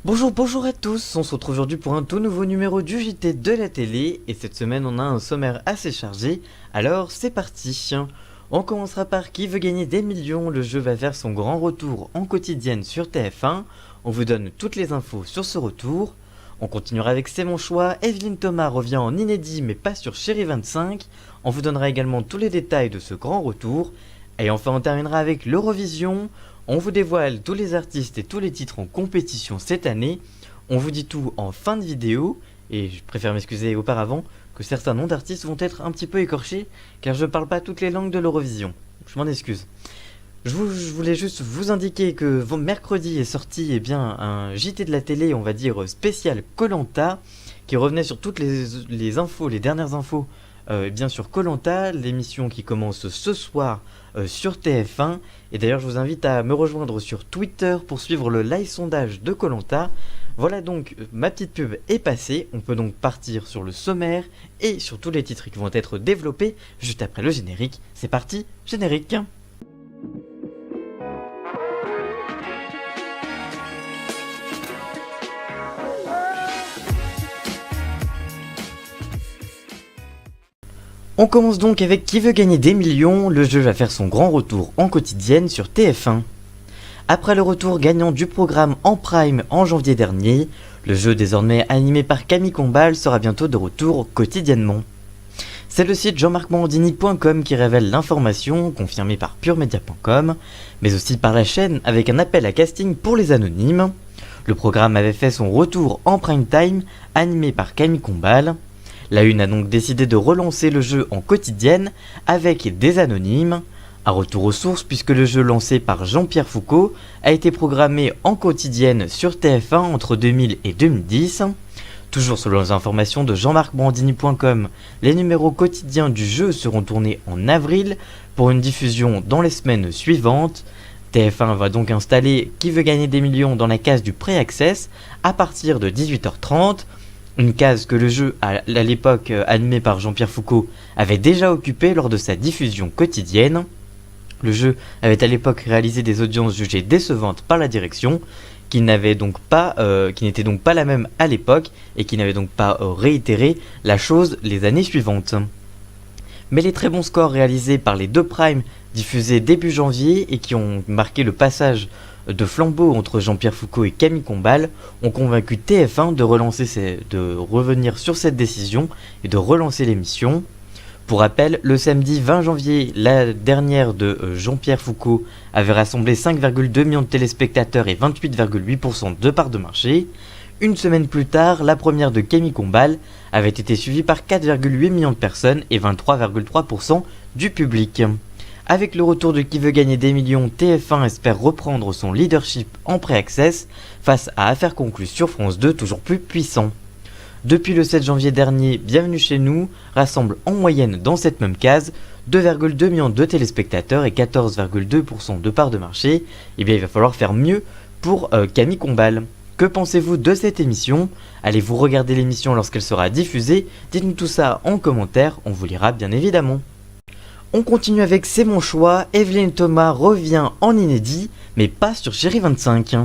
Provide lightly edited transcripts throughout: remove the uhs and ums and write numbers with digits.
Bonjour à tous, on se retrouve aujourd'hui pour un tout nouveau numéro du JT de la télé et cette semaine on a un sommaire assez chargé, alors c'est parti. On commencera par Qui veut gagner des millions, le jeu va faire son grand retour en quotidienne sur TF1, on vous donne toutes les infos sur ce retour. On continuera avec C'est mon choix, Evelyne Thomas revient en inédit mais pas sur Chérie 25, on vous donnera également tous les détails de ce grand retour. Et enfin on terminera avec l'Eurovision. On vous dévoile tous les artistes et tous les titres en compétition cette année. On vous dit tout en fin de vidéo. Et je préfère m'excuser auparavant que certains noms d'artistes vont être un petit peu écorchés car je parle pas toutes les langues de l'Eurovision. Je m'en excuse. Je voulais juste vous indiquer que mercredi est sorti un JT de la télé, on va dire spécial Koh-Lanta, qui revenait sur toutes les infos, les dernières infos sur Koh-Lanta, l'émission qui commence ce soir sur TF1. Et d'ailleurs je vous invite à me rejoindre sur Twitter pour suivre le live sondage de Koh-Lanta. Voilà donc, ma petite pub est passée, on peut donc partir sur le sommaire et sur tous les titres qui vont être développés juste après le générique. C'est parti, générique. On commence donc avec Qui veut gagner des millions, le jeu va faire son grand retour en quotidienne sur TF1. Après le retour gagnant du programme en prime en janvier dernier, le jeu désormais animé par Camille Combal sera bientôt de retour quotidiennement. C'est le site jean-marc-morandini.com qui révèle l'information, confirmée par puremedia.com, mais aussi par la chaîne avec un appel à casting pour les anonymes. Le programme avait fait son retour en prime time, animé par Camille Combal. La Une a donc décidé de relancer le jeu en quotidienne avec des anonymes. Un retour aux sources puisque le jeu lancé par Jean-Pierre Foucault a été programmé en quotidienne sur TF1 entre 2000 et 2010. Toujours selon les informations de jean-marc-morandini.com, les numéros quotidiens du jeu seront tournés en avril pour une diffusion dans les semaines suivantes. TF1 va donc installer Qui veut gagner des millions dans la case du Pré-Access à partir de 18h30. Une case que le jeu, à l'époque animé par Jean-Pierre Foucault, avait déjà occupée lors de sa diffusion quotidienne. Le jeu avait à l'époque réalisé des audiences jugées décevantes par la direction, qui n'était donc pas la même à l'époque et qui n'avait donc pas réitéré la chose les années suivantes. Mais les très bons scores réalisés par les deux primes diffusés début janvier et qui ont marqué le passage de flambeau entre Jean-Pierre Foucault et Camille Combal ont convaincu TF1 de revenir sur cette décision et de relancer l'émission. Pour rappel, le samedi 20 janvier, la dernière de Jean-Pierre Foucault avait rassemblé 5,2 millions de téléspectateurs et 28,8% de parts de marché. Une semaine plus tard, la première de Camille Combal avait été suivie par 4,8 millions de personnes et 23,3% du public. Avec le retour de Qui veut gagner des millions, TF1 espère reprendre son leadership en pré-access face à Affaires conclues sur France 2 toujours plus puissant. Depuis le 7 janvier dernier, Bienvenue chez nous rassemble en moyenne dans cette même case 2,2 millions de téléspectateurs et 14,2% de part de marché. Et bien il va falloir faire mieux pour Camille Combal. Que pensez-vous de cette émission? Allez-vous regarder l'émission lorsqu'elle sera diffusée? Dites-nous tout ça en commentaire, on vous lira bien évidemment. On continue avec C'est mon choix, Evelyne Thomas revient en inédit, mais pas sur Chérie 25.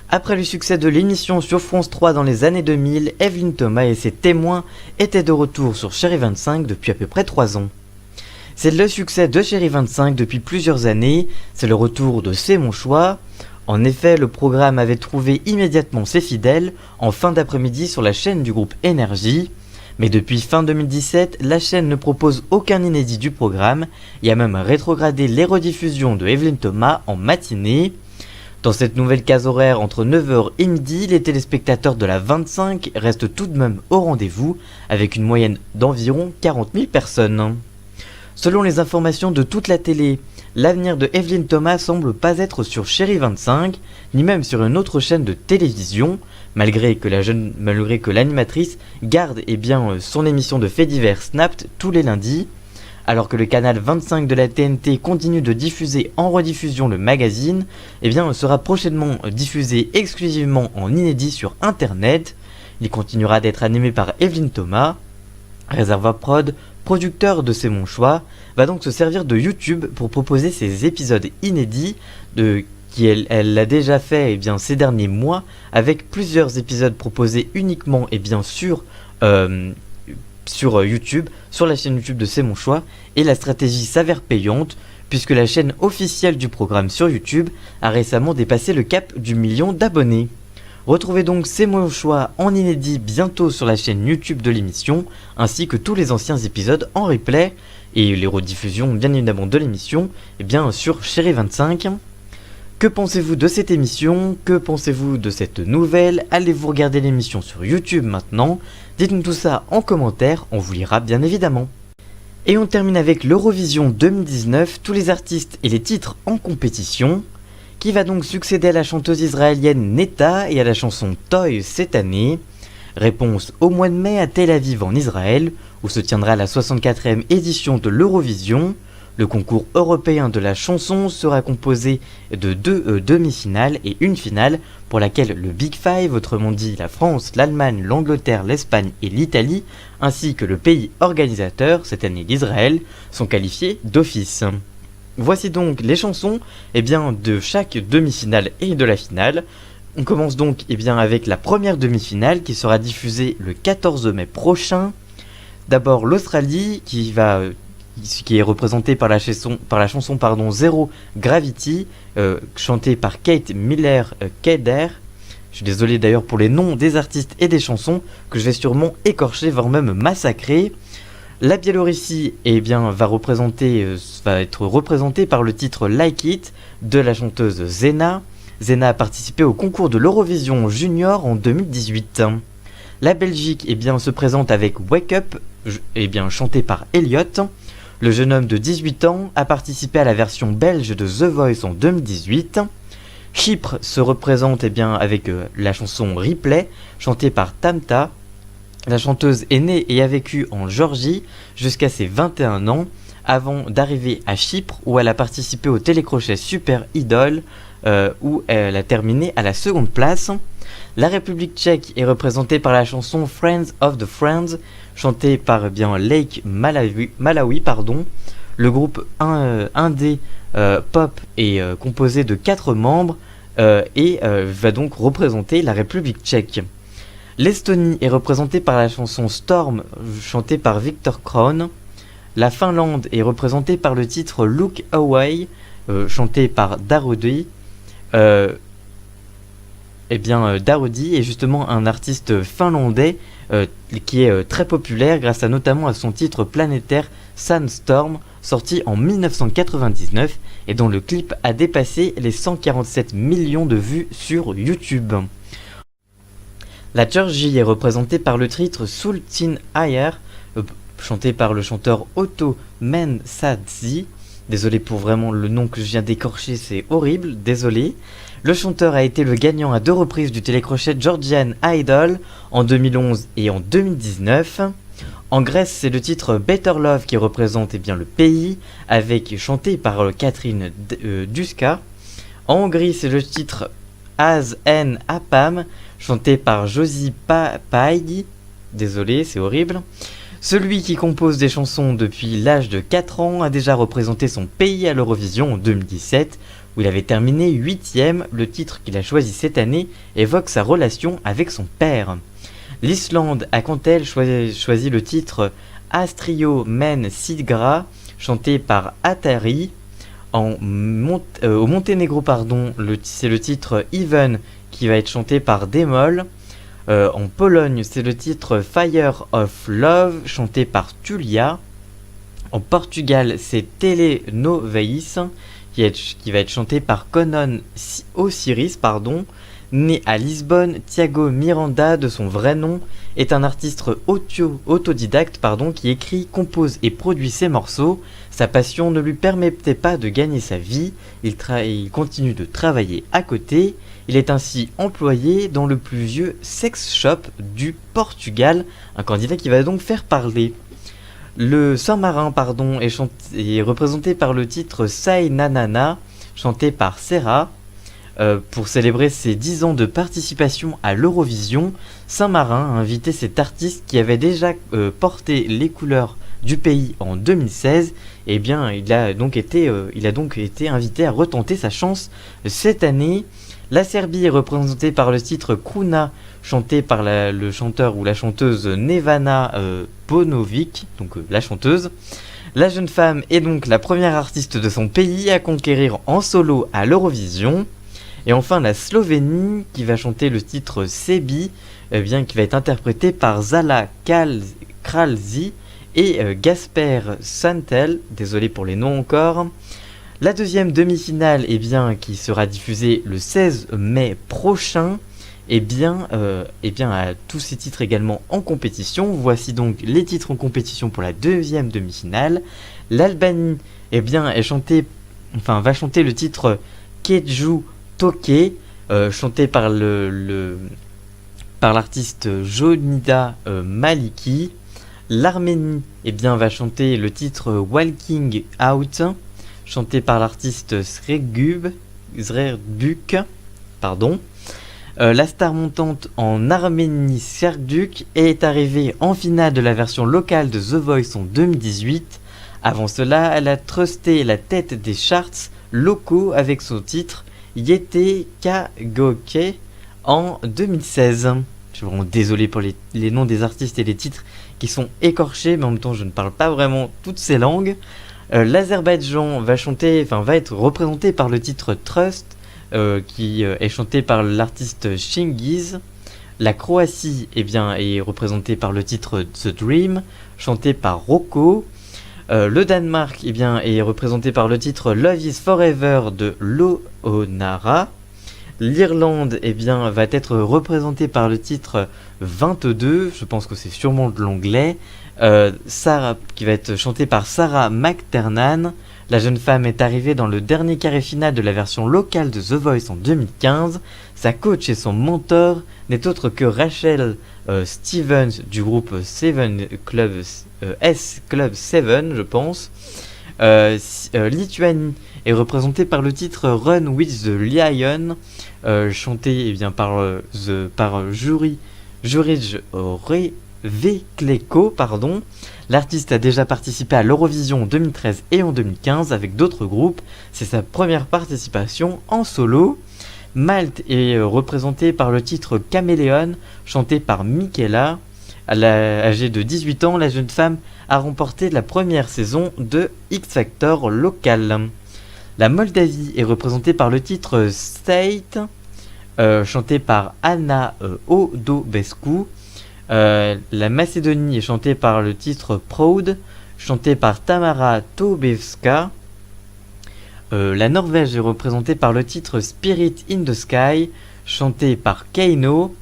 Après le succès de l'émission sur France 3 dans les années 2000, Evelyne Thomas et ses témoins étaient de retour sur Chérie 25 depuis à peu près 3 ans. C'est le succès de Chérie 25 depuis plusieurs années, c'est le retour de C'est mon choix. En effet, le programme avait trouvé immédiatement ses fidèles en fin d'après-midi sur la chaîne du groupe Énergie. Mais depuis fin 2017, la chaîne ne propose aucun inédit du programme et a même rétrogradé les rediffusions de Evelyne Thomas en matinée. Dans cette nouvelle case horaire entre 9h et midi, les téléspectateurs de la 25 restent tout de même au rendez-vous avec une moyenne d'environ 40 000 personnes. Selon les informations de toute la télé, l'avenir de Evelyne Thomas semble pas être sur Chérie 25, ni même sur une autre chaîne de télévision, malgré que l'animatrice garde son émission de faits divers Snapped tous les lundis, alors que le canal 25 de la TNT continue de diffuser en rediffusion le magazine, sera prochainement diffusé exclusivement en inédit sur internet. Il continuera d'être animé par Evelyne Thomas. Réservoir Prod, producteur de C'est mon choix, va donc se servir de YouTube pour proposer ses épisodes inédits elle l'a déjà fait ces derniers mois avec plusieurs épisodes proposés uniquement sur YouTube, sur la chaîne YouTube de C'est mon choix, et la stratégie s'avère payante puisque la chaîne officielle du programme sur YouTube a récemment dépassé le cap du 1 million d'abonnés. Retrouvez donc C'est mon choix en inédit bientôt sur la chaîne YouTube de l'émission, ainsi que tous les anciens épisodes en replay et les rediffusions bien évidemment de l'émission sur Chéri25. Que pensez-vous de cette émission? Que pensez-vous de cette nouvelle? Allez-vous regarder l'émission sur YouTube maintenant? Dites-nous tout ça en commentaire, on vous lira bien évidemment. Et on termine avec l'Eurovision 2019, tous les artistes et les titres en compétition, qui va donc succéder à la chanteuse israélienne Netta et à la chanson Toy cette année. Réponse au mois de mai à Tel Aviv en Israël, où se tiendra la 64e édition de l'Eurovision. Le concours européen de la chanson sera composé de 2 demi-finales et une finale pour laquelle le Big Five, autrement dit la France, l'Allemagne, l'Angleterre, l'Espagne et l'Italie, ainsi que le pays organisateur, cette année l'Israël, sont qualifiés d'office. Voici donc les chansons de chaque demi-finale et de la finale. On commence donc avec la première demi-finale qui sera diffusée le 14 mai prochain. D'abord l'Australie qui est représentée par la chanson Zero Gravity, chantée par Kate Miller-Kayder. Je suis désolé d'ailleurs pour les noms des artistes et des chansons que je vais sûrement écorcher, voire même massacrer. La Biélorussie va être représentée par le titre Like It de la chanteuse Zena. Zena a participé au concours de l'Eurovision Junior en 2018. La Belgique se présente avec Wake Up, chanté par Elliott. Le jeune homme de 18 ans a participé à la version belge de The Voice en 2018. Chypre se représente avec la chanson Replay, chantée par Tamta. La chanteuse est née et a vécu en Géorgie jusqu'à ses 21 ans, avant d'arriver à Chypre où elle a participé au télécrochet Super Idol, où elle a terminé à la seconde place. La République tchèque est représentée par la chanson Friends of the Friends, chantée par Lake Malawi. Le groupe indé pop est composé de 4 membres et va donc représenter la République tchèque. L'Estonie est représentée par la chanson Storm, chantée par Victor Kron. La Finlande est représentée par le titre Look Away, chanté par Darude. Darude est justement un artiste finlandais qui est très populaire grâce notamment à son titre planétaire Sandstorm, sorti en 1999 et dont le clip a dépassé les 147 millions de vues sur YouTube. La Géorgie est représentée par le titre Sultan Ayer, chanté par le chanteur Otto Mensadzi. Désolé pour vraiment le nom que je viens d'écorcher, c'est horrible, désolé. Le chanteur a été le gagnant à 2 reprises du télécrochet Georgian Idol en 2011 et en 2019. En Grèce, c'est le titre Better Love qui représente le pays, chanté par Catherine Duska. En Hongrie, c'est le titre Az En Apam, chanté par Josie Paigi. Désolé, c'est horrible. Celui qui compose des chansons depuis l'âge de 4 ans a déjà représenté son pays à l'Eurovision en 2017, où il avait terminé 8ème. Le titre qu'il a choisi cette année évoque sa relation avec son père. L'Islande a quant à elle choisi le titre Astrio Men Sidgra, chanté par Atari. Au Monténégro, c'est le titre Even qui va être chanté par Demol. En Pologne, c'est le titre Fire of Love, chanté par Tulia. En Portugal, c'est Telenoveis, qui va être chanté par Conan Osiris. Né à Lisbonne, Thiago Miranda, de son vrai nom, est un artiste autodidacte qui écrit, compose et produit ses morceaux. Sa passion ne lui permettait pas de gagner sa vie, il continue de travailler à côté. Il est ainsi employé dans le plus vieux sex shop du Portugal, un candidat qui va donc faire parler. Le Saint-Marin est représenté par le titre Sai Nanana, chanté par Serra. Pour célébrer ses 10 ans de participation à l'Eurovision, Saint-Marin a invité cet artiste qui avait déjà porté les couleurs du pays en 2016, eh bien il a donc été invité à retenter sa chance cette année. La Serbie est représentée par le titre Kruna, chanté par le chanteur ou la chanteuse Nevana Bonovic, donc la chanteuse. La jeune femme est donc la première artiste de son pays à conquérir en solo à l'Eurovision. Et enfin la Slovénie qui va chanter le titre Sebi, qui va être interprété par Zala Kralzi et Gasper Santel, désolé pour les noms encore. La deuxième demi-finale qui sera diffusée le 16 mai prochain, a tous ces titres également en compétition. Voici donc les titres en compétition pour la deuxième demi-finale. L'Albanie va chanter le titre Keju Toke, chanté par l'artiste Jonida Maliki. L'Arménie va chanter le titre Walking Out, chanté par l'artiste Srerbuk. La star montante en Arménie, Serduk, est arrivée en finale de la version locale de The Voice en 2018. Avant cela, elle a trusté la tête des charts locaux avec son titre Yete Kagoke en 2016. Je suis vraiment désolé pour les noms des artistes et les titres qui sont écorchés, mais en même temps je ne parle pas vraiment toutes ces langues. L'Azerbaïdjan va être représenté par le titre Trust, qui est chanté par l'artiste Chingiz. La Croatie est représentée par le titre The Dream, chanté par Rocco. Le Danemark est représenté par le titre Love is Forever de Loonara. L'Irlande va être représentée par le titre 22, je pense que c'est sûrement de l'anglais, Sarah, qui va être chantée par Sarah McTernan. La jeune femme est arrivée dans le dernier carré final de la version locale de The Voice en 2015. Sa coach et son mentor n'est autre que Rachel Stevens du groupe Club 7, je pense. Lituanie est représentée par le titre Run with the Lion, chanté par Jurij Vekleko, L'artiste a déjà participé à l'Eurovision en 2013 et en 2015 avec d'autres groupes. C'est sa première participation en solo. Malte est représentée par le titre Caméléon, chanté par Michaela. Âgée de 18 ans, la jeune femme a remporté la première saison de X Factor local. La Moldavie est représentée par le titre State, chanté par Anna Odobescu. La Macédonie est chantée par le titre Proud, chanté par Tamara Tobevska. La Norvège est représentée par le titre Spirit in the Sky, chanté par Keino.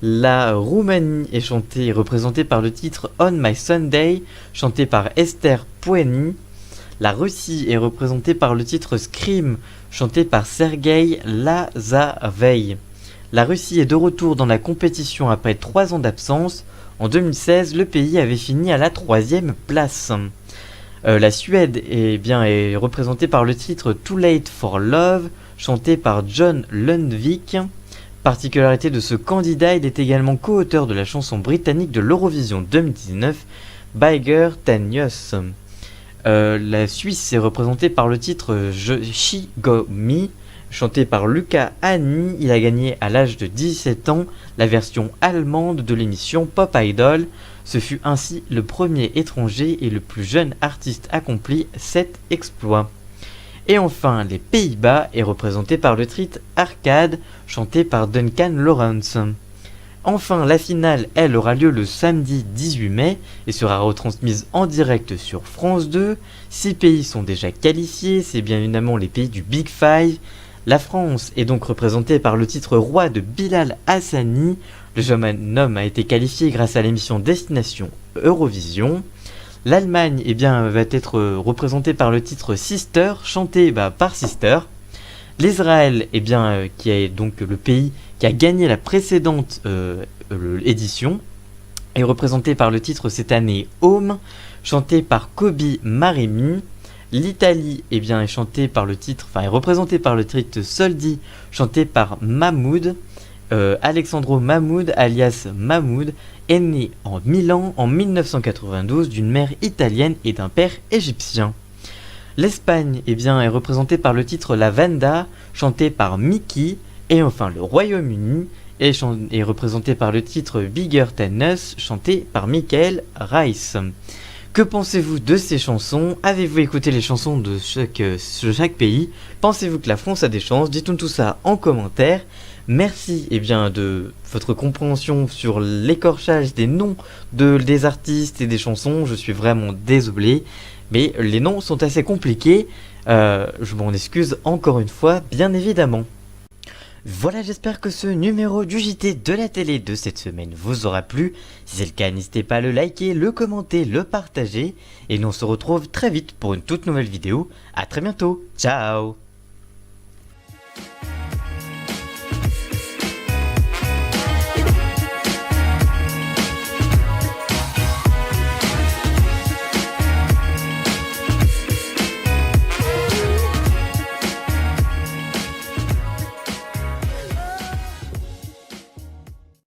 La Roumanie est représentée par le titre On My Sunday, chanté par Esther Poueni. La Russie est représentée par le titre Scream, chanté par Sergei Lazarevei. La Russie est de retour dans la compétition après 3 ans d'absence. En 2016, le pays avait fini à la 3e place. La Suède est représentée par le titre Too Late for Love, chanté par John Lundvik. Particularité de ce candidat, il est également co-auteur de la chanson britannique de l'Eurovision 2019, Bigger Than Us. La Suisse est représentée par le titre Shigomi, chanté par Luca Hani. Il a gagné à l'âge de 17 ans la version allemande de l'émission Pop Idol. Ce fut ainsi le premier étranger et le plus jeune artiste accompli cet exploit. Et enfin, les Pays-Bas est représenté par le titre Arcade, chanté par Duncan Lawrence. Enfin, la finale, elle, aura lieu le samedi 18 mai et sera retransmise en direct sur France 2. 6 pays sont déjà qualifiés, c'est bien évidemment les pays du Big Five. La France est donc représentée par le titre Roi de Bilal Hassani. Le jeune homme a été qualifié grâce à l'émission Destination Eurovision. L'Allemagne va être représentée par le titre Sister, chanté par Sister. L'Israël qui est donc le pays qui a gagné la précédente édition, est représenté par le titre cette année Home, chanté par Kobi Marimi. L'Italie est représentée par le titre Soldi, chanté par Mahmoud. Alexandro Mahmoud, alias Mahmoud, est né en Milan en 1992 d'une mère italienne et d'un père égyptien. L'Espagne est représentée par le titre La Venda, chanté par Mickey, et enfin le Royaume-Uni est représenté par le titre Bigger Than Us, chanté par Michael Rice. Que pensez-vous de ces chansons? Avez-vous écouté les chansons de chaque pays? Pensez-vous que la France a des chances? Dites-nous tout ça en commentaire. Merci de votre compréhension sur l'écorchage des noms des artistes et des chansons. Je suis vraiment désolé, mais les noms sont assez compliqués. Je m'en excuse encore une fois, bien évidemment. Voilà, j'espère que ce numéro du JT de la télé de cette semaine vous aura plu. Si c'est le cas, n'hésitez pas à le liker, le commenter, le partager. Et nous on se retrouve très vite pour une toute nouvelle vidéo. A très bientôt, ciao!